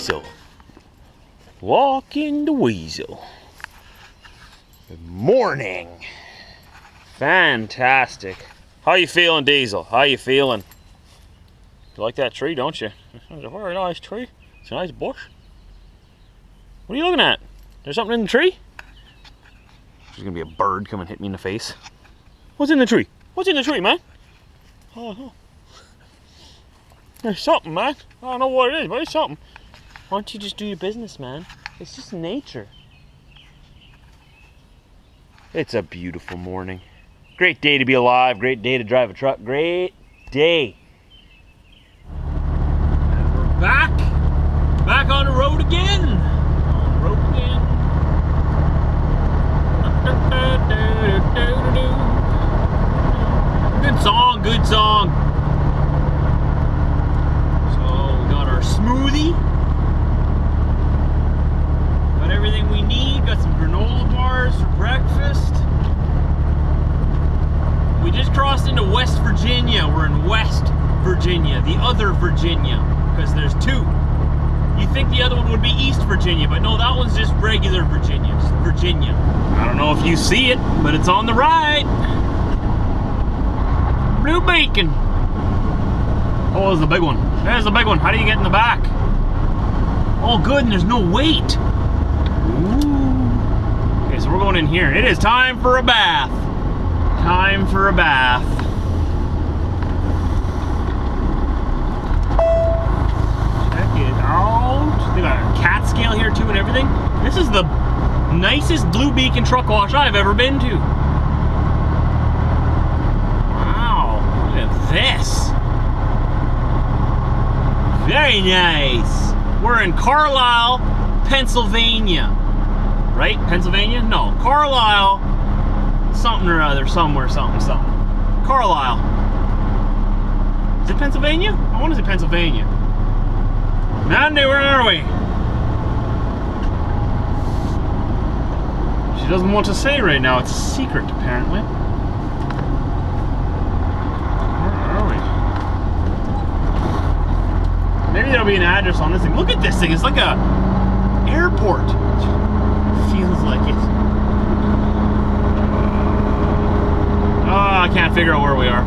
weasel. Walking the weasel. Good morning. Fantastic. How you feeling, Diesel? How you feeling? You like that tree, don't you? It's a very nice tree. It's a nice bush. What are you looking at? There's something in the tree? There's gonna be a bird come and hit me in the face. What's in the tree? What's in the tree, man? Oh. There's something, man. I don't know what it is, but it's something. Why don't you just do your business, man? It's just nature. It's a beautiful morning. Great day to be alive. Great day to drive a truck. Great day. And we're back. Back on the road again. On the road again. Good song, good song. So we got our smoothie. Got everything we need. Got some granola bars for breakfast. We just crossed into West Virginia. We're in West Virginia, the other Virginia, because there's two. You think the other one would be East Virginia, but no, that one's just regular Virginia. Virginia. I don't know if you see it, but it's on the right. Blue bacon. Oh, there's the big one. There's the big one. How do you get in the back? Oh, good, and there's no weight. Ooh. Okay, so we're going in here. It is time for a bath. Time for a bath. Check it out. They got a cat scale here too and everything. This is the nicest Blue Beacon truck wash I've ever been to. Wow, look at this. Very nice. We're in Carlisle, Pennsylvania. Right? Pennsylvania? No, Carlisle. Something or other, somewhere, something. Carlisle. Is it Pennsylvania? I want to say Pennsylvania. Mandy, where are we? She doesn't want to say right now. It's a secret, apparently. Where are we? Maybe there'll be an address on this thing. Look at this thing. It's like a airport. Feels like it. Oh, I can't figure out where we are.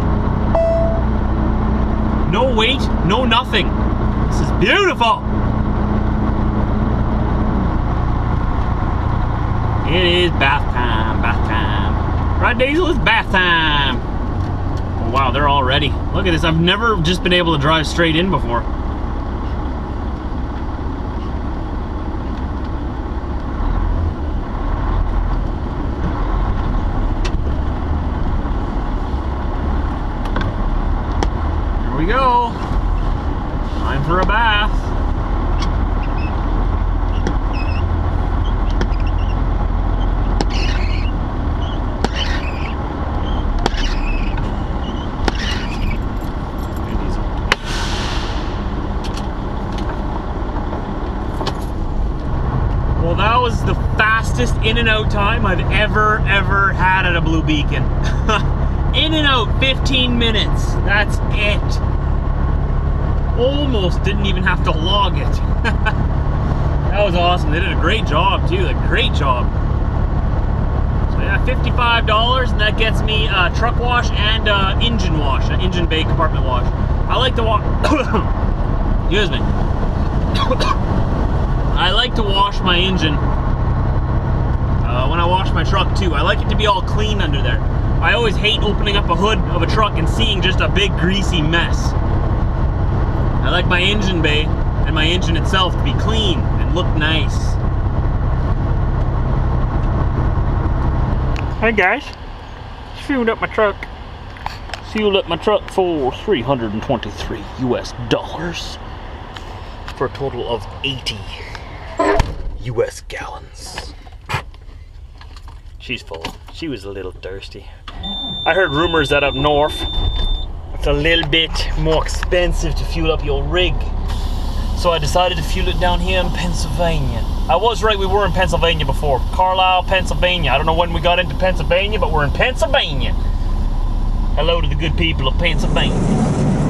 No wait, no nothing. This is beautiful. It is bath time, bath time. Right, Diesel, it's bath time. Oh, wow, they're all ready. Look at this. I've never just been able to drive straight in before. We go. Time for a bath. Well, that was the fastest in and out time I've ever had at a Blue Beacon. In and out, 15 minutes. That's it. Almost didn't even have to log it. That was awesome. They did a great job too. A great job. So yeah, $55, and that gets me truck wash and engine wash, engine bay compartment wash. I like to wash. Excuse me. I like to wash my engine when I wash my truck too. I like it to be all clean under there. I always hate opening up a hood of a truck and seeing just a big greasy mess. I like my engine bay and my engine itself to be clean and look nice. Hey guys, fueled up my truck. Fueled up my truck for $323 US for a total of 80 US gallons. She's full. She was a little thirsty. I heard rumors that up north it's a little bit more expensive to fuel up your rig. So I decided to fuel it down here in Pennsylvania. I was right, we were in Pennsylvania before. Carlisle, Pennsylvania. I don't know when we got into Pennsylvania, but we're in Pennsylvania. Hello to the good people of Pennsylvania.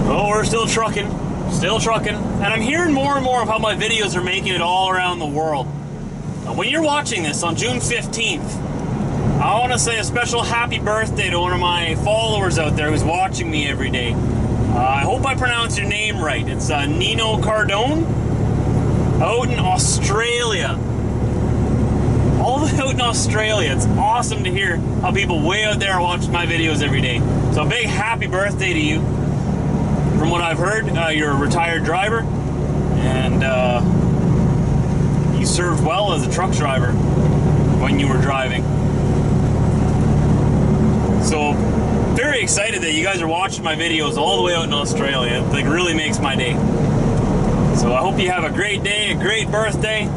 Oh, we're still trucking. Still trucking, and I'm hearing more and more of how my videos are making it all around the world. Now, when you're watching this on June 15th, I want to say a special happy birthday to one of my followers out there who's watching me every day. I hope I pronounce your name right. It's Nino Cardone, out in Australia. All the way out in Australia. It's awesome to hear how people way out there watch my videos every day. So a big happy birthday to you. From what I've heard, you're a retired driver, and you served well as a truck driver when you were driving. So, very excited that you guys are watching my videos all the way out in Australia. It like, really makes my day. So I hope you have a great day, a great birthday,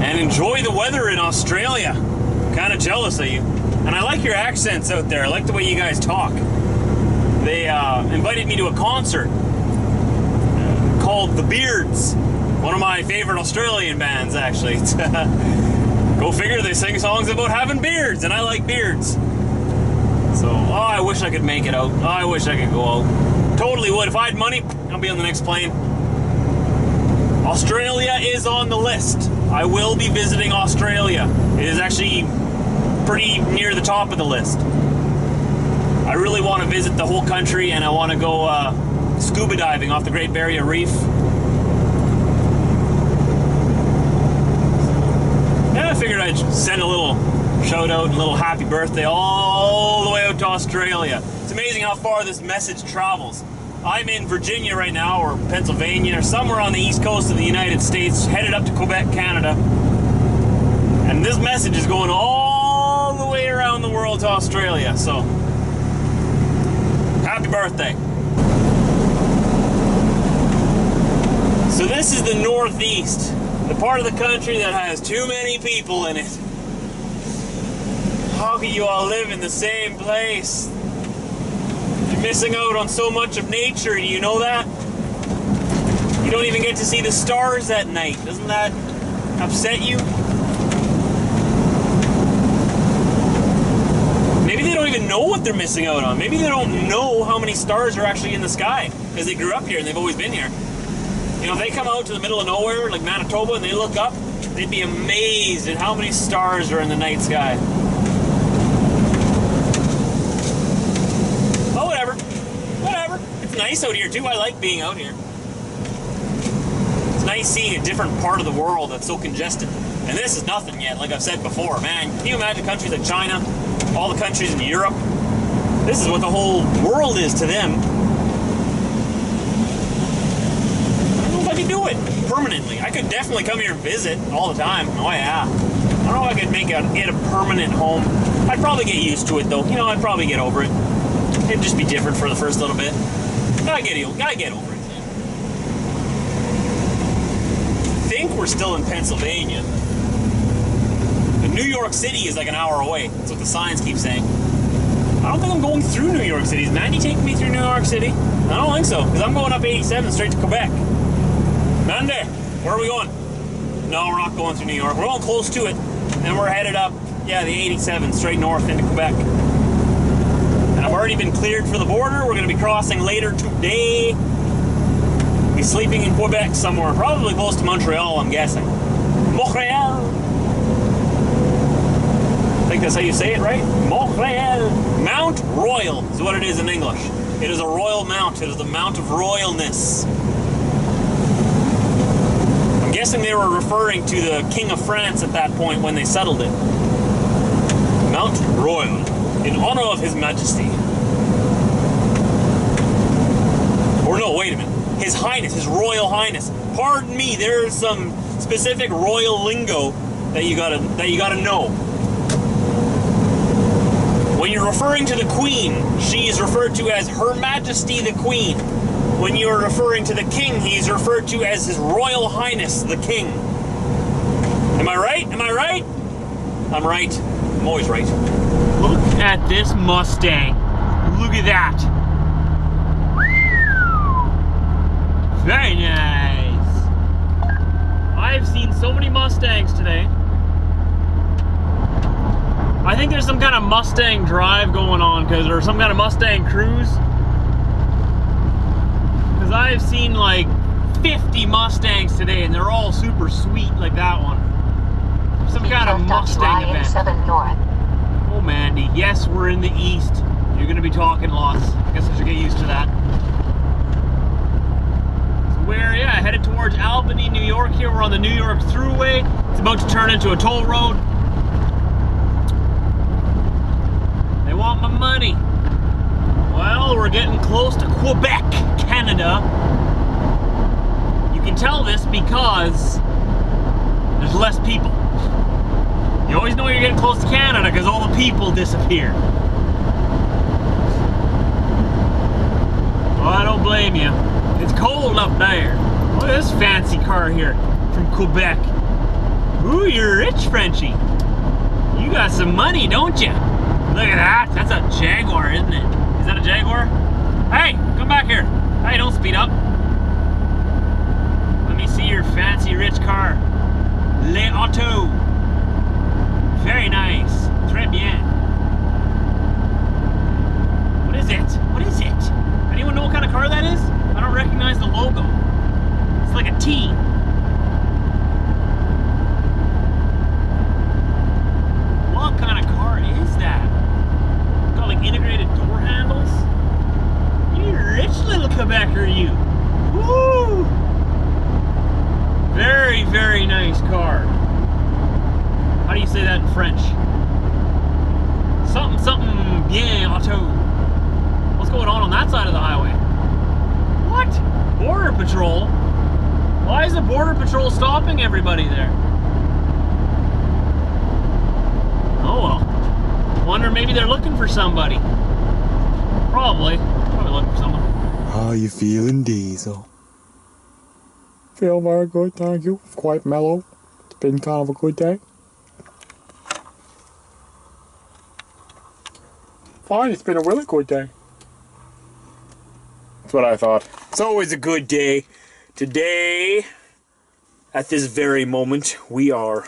and enjoy the weather in Australia. I'm kind of jealous of you. And I like your accents out there. I like the way you guys talk. They invited me to a concert called The Beards, one of my favorite Australian bands, actually. Go figure, they sing songs about having beards, and I like beards. So, I wish I could make it out. I wish I could go out. Totally would. If I had money, I'll be on the next plane. Australia is on the list. I will be visiting Australia. It is actually pretty near the top of the list. I really want to visit the whole country, and I want to go scuba diving off the Great Barrier Reef. Yeah, I figured I'd send a little shout out and a little happy birthday all the way out to Australia. It's amazing how far this message travels. I'm in Virginia right now, or Pennsylvania, or somewhere on the east coast of the United States, headed up to Quebec, Canada. And this message is going all the way around the world to Australia, so happy birthday. So this is the Northeast, the part of the country that has too many people in it. How can you all live in the same place? You're missing out on so much of nature, do you know that? You don't even get to see the stars at night. Doesn't that upset you? Maybe they don't even know what they're missing out on. Maybe they don't know how many stars are actually in the sky, because they grew up here and they've always been here. You know, if they come out to the middle of nowhere, like Manitoba, and they look up, they'd be amazed at how many stars are in the night sky. Oh, whatever. Whatever. It's nice out here, too. I like being out here. It's nice seeing a different part of the world that's so congested. And this is nothing yet, like I've said before. Man, can you imagine countries like China, all the countries in Europe? This is what the whole world is to them. I don't know if I could do it permanently. I could definitely come here and visit all the time. Oh yeah. I don't know if I could make it a permanent home. I'd probably get used to it though. You know, I'd probably get over it. It'd just be different for the first little bit. Gotta get over it. I think we're still in Pennsylvania. New York City is like an hour away. That's what the signs keep saying. I don't think I'm going through New York City. Is Mandy taking me through New York City? I don't think so, because I'm going up 87 straight to Quebec. Mandy, where are we going? No, we're not going through New York. We're going close to it, and we're headed up, yeah, the 87 straight north into Quebec. And I've already been cleared for the border. We're going to be crossing later today. Be sleeping in Quebec somewhere, probably close to Montreal, I'm guessing. Montreal. I think that's how you say it, right? Montreal. Mount Royal is what it is in English. It is a royal mount. It is the Mount of Royalness. I'm guessing they were referring to the King of France at that point when they settled it. Mount Royal, in honor of His Majesty. Or no, wait a minute. His Highness, His Royal Highness. Pardon me, there's some specific royal lingo that you gotta know. When you're referring to the Queen, she is referred to as Her Majesty the Queen. When you're referring to the King, he's referred to as His Royal Highness the King. Am I right? Am I right? I'm right. I'm always right. Look at this Mustang. Look at that. Very nice. I've seen so many Mustangs today. I think there's some kind of Mustang drive going on, or some kind of Mustang cruise. I've seen like 50 Mustangs today, and they're all super sweet like that one. Some kind of Mustang event. 7 north. Oh, Mandy. Yes, we're in the east. You're going to be talking lots. I guess I should get used to that. So we're, yeah, headed towards Albany, New York here. We're on the New York Thruway. It's about to turn into a toll road. They want my money. Well, we're getting close to Quebec, Canada. You can tell this because there's less people. You always know you're getting close to Canada because all the people disappear. Well, I don't blame you. It's cold up there. Look at this fancy car here from Quebec. Ooh, you're rich, Frenchie. You got some money, don't you? Look at that. That's a Jaguar, isn't it? Is that a Jaguar? Hey, come back here. Hey, don't speed up. Let me see your fancy rich car. Le Auto. Very nice. Très bien. What is it? What is it? Anyone know what kind of car that is? I don't recognize the logo. It's like a T. What kind of car is that? Got like integrated door handles? You rich little Quebecer, you. Woo! Very, very nice car. How do you say that in French? Something, something bien auto. What's going on that side of the highway? What? Border Patrol? Why is the Border Patrol stopping everybody there? Oh well. Wonder maybe they're looking for somebody. Probably looking for someone. How you feeling, Diesel? Feel very good, thank you. Quite mellow. It's been kind of a good day. Fine, it's been a really good day. That's what I thought. It's always a good day. Today, at this very moment, we are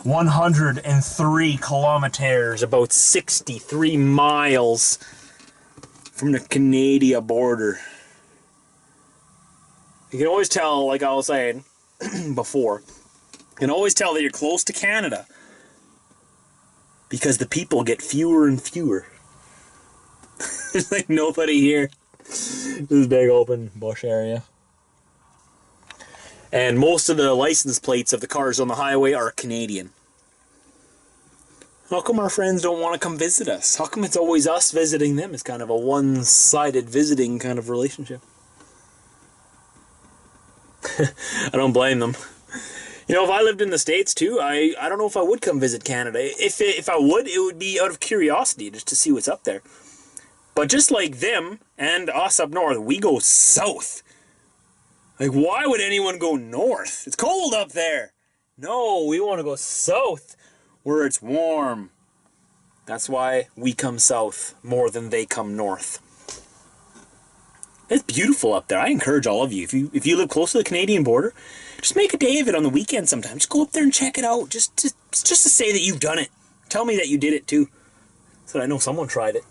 103 kilometers, about 63 miles from the Canadian border. You can always tell, like I was saying before, you can always tell that you're close to Canada because the people get fewer and fewer. There's like nobody here. This big open bush area. And most of the license plates of the cars on the highway are Canadian. How come our friends don't want to come visit us? How come it's always us visiting them? It's kind of a one-sided visiting kind of relationship. I don't blame them. You know, if I lived in the States too, I don't know if I would come visit Canada. If I would, it would be out of curiosity, just to see what's up there. But just like them and us up north, we go south. Like, why would anyone go north? It's cold up there. No, we want to go south where it's warm. That's why we come south more than they come north. It's beautiful up there. I encourage all of you, if you live close to the Canadian border, just make a day of it on the weekend sometime. Just go up there and check it out. Just to say that you've done it. Tell me that you did it too, so that I know someone tried it.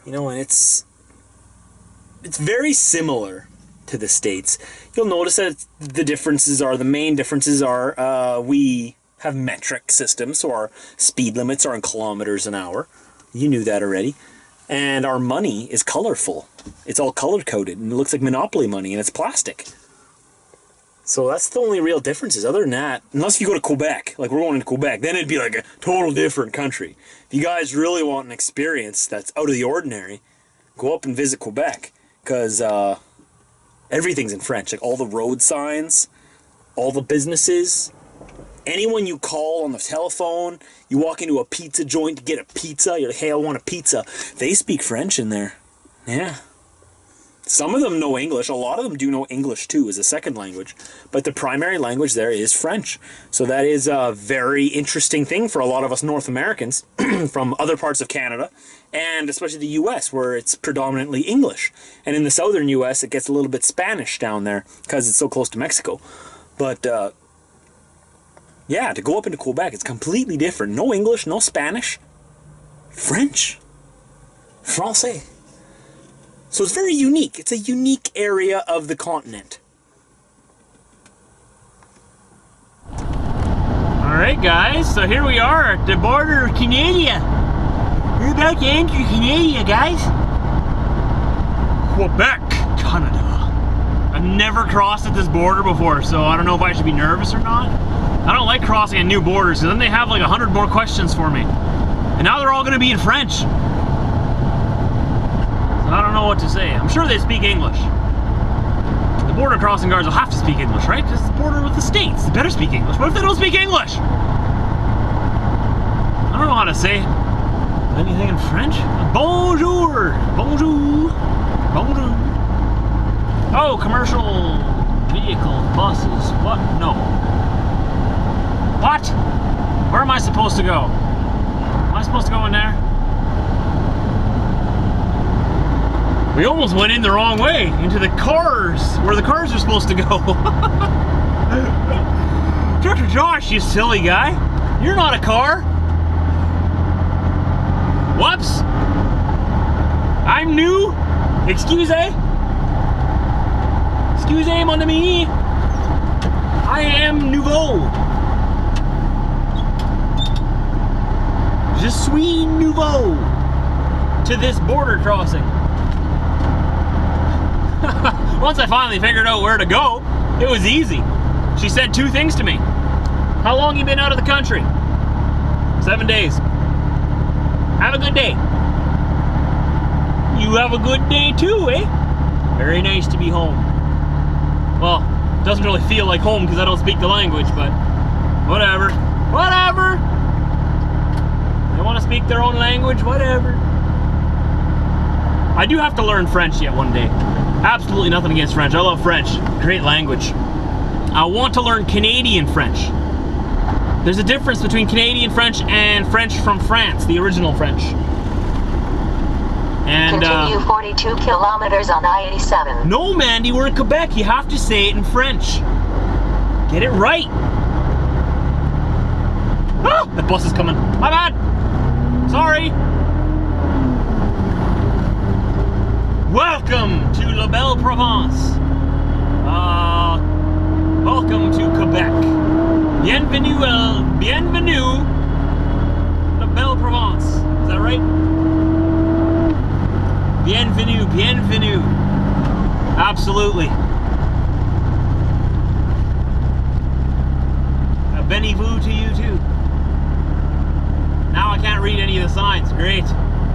You know, and it's very similar to the States. You'll notice that the main differences are we have metric systems, so our speed limits are in kilometers an hour. You knew that already. And our money is colorful. It's all color-coded, and it looks like Monopoly money, and it's plastic. So that's the only real differences. Other than that, unless you go to Quebec, like we're going to Quebec, then it'd be like a total different country. If you guys really want an experience that's out of the ordinary, go up and visit Quebec, because everything's in French. Like all the road signs, all the businesses, anyone you call on the telephone, you walk into a pizza joint to get a pizza, you're like, hey, I want a pizza. They speak French in there. Yeah. Some of them know English. A lot of them do know English too as a second language. But the primary language there is French. So that is a very interesting thing for a lot of us North Americans from other parts of Canada, and especially the US, where it's predominantly English. And in the southern US, it gets a little bit Spanish down there because it's so close to Mexico. But yeah, to go up into Quebec, it's completely different. No English, no Spanish. French. Francais. So it's very unique. It's a unique area of the continent. Alright guys, so here we are at the border of Canada. We're about to enter Canada, guys. Quebec, Canada. I've never crossed at this border before, so I don't know if I should be nervous or not. I don't like crossing at new borders, because then they have like 100 more questions for me. And now they're all going to be in French. So I don't know what to say. I'm sure they speak English. The border crossing guards will have to speak English, right? Because it's the border with the states. They better speak English. What if they don't speak English? I don't know how to say anything in French. Bonjour! Bonjour! Bonjour! Oh, commercial vehicle, buses. What? No. What? Where am I supposed to go? Am I supposed to go in there? We almost went in the wrong way, into the cars, where the cars are supposed to go. Trucker Josh, you silly guy. You're not a car. Whoops. I'm new. Excusez. Excusez mon ami. I am nouveau. Je suis nouveau to this border crossing. Once I finally figured out where to go, it was easy. She said two things to me. How long you been out of the country? 7 days. Have a good day. You have a good day too, eh? Very nice to be home. Well, it doesn't really feel like home because I don't speak the language, but whatever. Whatever! They want to speak their own language, whatever. I do have to learn French yet one day. Absolutely nothing against French. I love French. Great language. I want to learn Canadian French. There's a difference between Canadian French and French from France, the original French. And continue 42 kilometers on I-87. No, Mandy, we're in Quebec. You have to say it in French. Get it right. Ah, the bus is coming. My bad. Sorry. Welcome to La Belle Provence. Welcome to Quebec. Bienvenue, La Belle Provence. Is that right? Bienvenue, bienvenue. Absolutely. Benny-vous to you too. Now I can't read any of the signs. Great.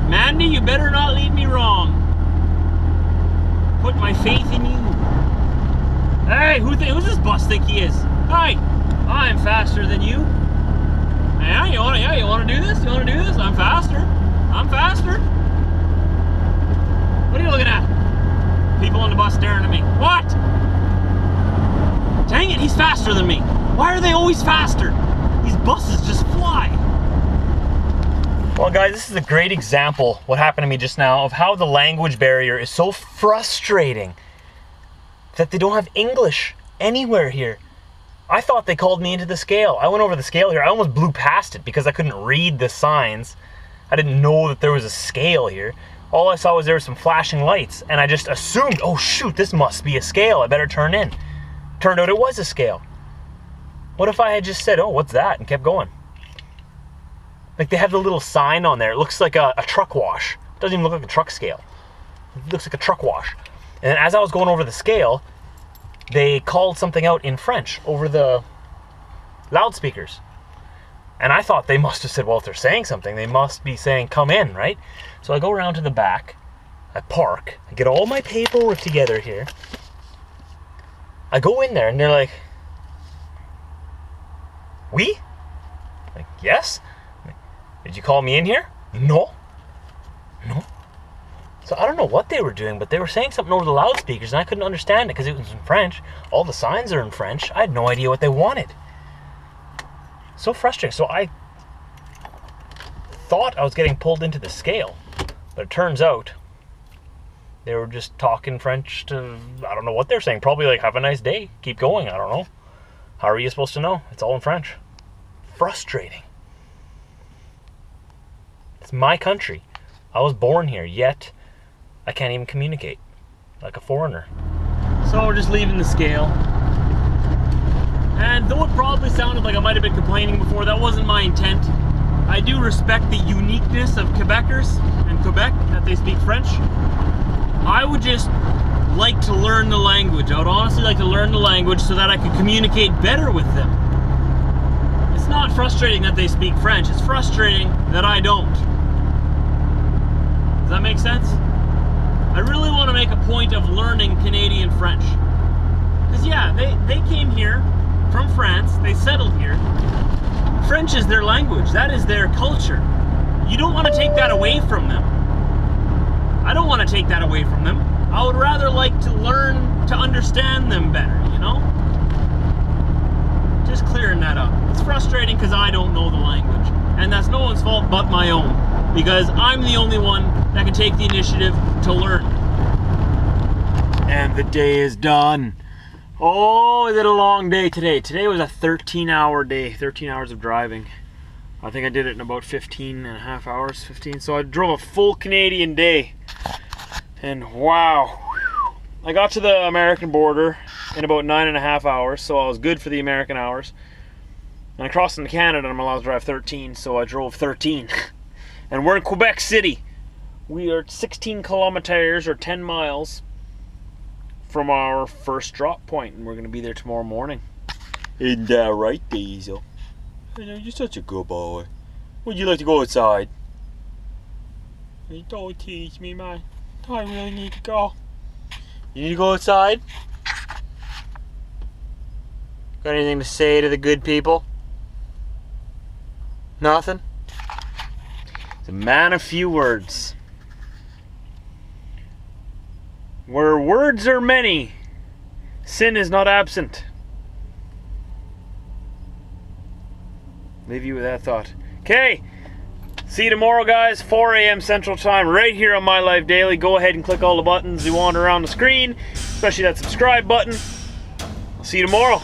Mandy, you better not lead me wrong. Put my faith in you. Hey, who's this bus think he is? Hi, I'm faster than you. Yeah, you wanna do this? You wanna do this? I'm faster. I'm faster. What are you looking at? People on the bus staring at me. What? Dang it, he's faster than me. Why are they always faster? These buses just fly. Well, guys, this is a great example, what happened to me just now, of how the language barrier is so frustrating that they don't have English anywhere here. I thought they called me into the scale. I went over the scale here. I almost blew past it because I couldn't read the signs. I didn't know that there was a scale here. All I saw was there were some flashing lights, and I just assumed, oh shoot, this must be a scale. I better turn in. Turned out it was a scale. What if I had just said, oh, what's that, and kept going? Like, they have the little sign on there. It looks like a truck wash. It doesn't even look like a truck scale. It looks like a truck wash. And as I was going over the scale, they called something out in French over the loudspeakers. And I thought they must have said, well, if they're saying something, they must be saying, come in, right? So I go around to the back, I park, I get all my paperwork together here. I go in there, and they're like, oui? Like, yes? Did you call me in here? No. No. So I don't know what they were doing, but they were saying something over the loudspeakers, and I couldn't understand it because it was in French. All the signs are in French. I had no idea what they wanted. So frustrating. So I thought I was getting pulled into the scale, but it turns out they were just talking French to, I don't know what they're saying. Probably like, have a nice day. Keep going. I don't know. How are you supposed to know? It's all in French. Frustrating. It's my country. I was born here, yet I can't even communicate like a foreigner. So we're just leaving the scale. And though it probably sounded like I might have been complaining before, that wasn't my intent. I do respect the uniqueness of Quebecers and Quebec, that they speak French. I would just like to learn the language. I would honestly like to learn the language so that I could communicate better with them. It's not frustrating that they speak French, it's frustrating that I don't. Does that make sense? I really want to make a point of learning Canadian French. Because yeah, they came here from France, they settled here. French is their language, that is their culture. You don't want to take that away from them. I don't want to take that away from them. I would rather like to learn to understand them better, you know? Just clearing that up. It's frustrating because I don't know the language. And that's no one's fault but my own. Because I'm the only one that can take the initiative to learn. And the day is done. Oh, is it a long day today? Today was a 13-hour day, 13 hours of driving. I think I did it in about 15 and a half hours, 15. So I drove a full Canadian day. And wow. I got to the American border in about 9.5 hours, so I was good for the American hours. And I crossed into Canada and I'm allowed to drive 13, so I drove 13. And we're in Quebec City. We are 16 kilometers or 10 miles from our first drop point, and we're going to be there tomorrow morning. Isn't that right, Diesel? I know, you're such a good boy. Would you like to go outside? Don't tease me, man. I really need to go. You need to go outside? Got anything to say to the good people? Nothing? He's a man of few words. Where words are many, sin is not absent. Leave you with that thought. Okay, see you tomorrow, guys. 4 a.m. Central Time, right here on My Life Daily. Go ahead and click all the buttons you want around the screen, especially that subscribe button. I'll see you tomorrow.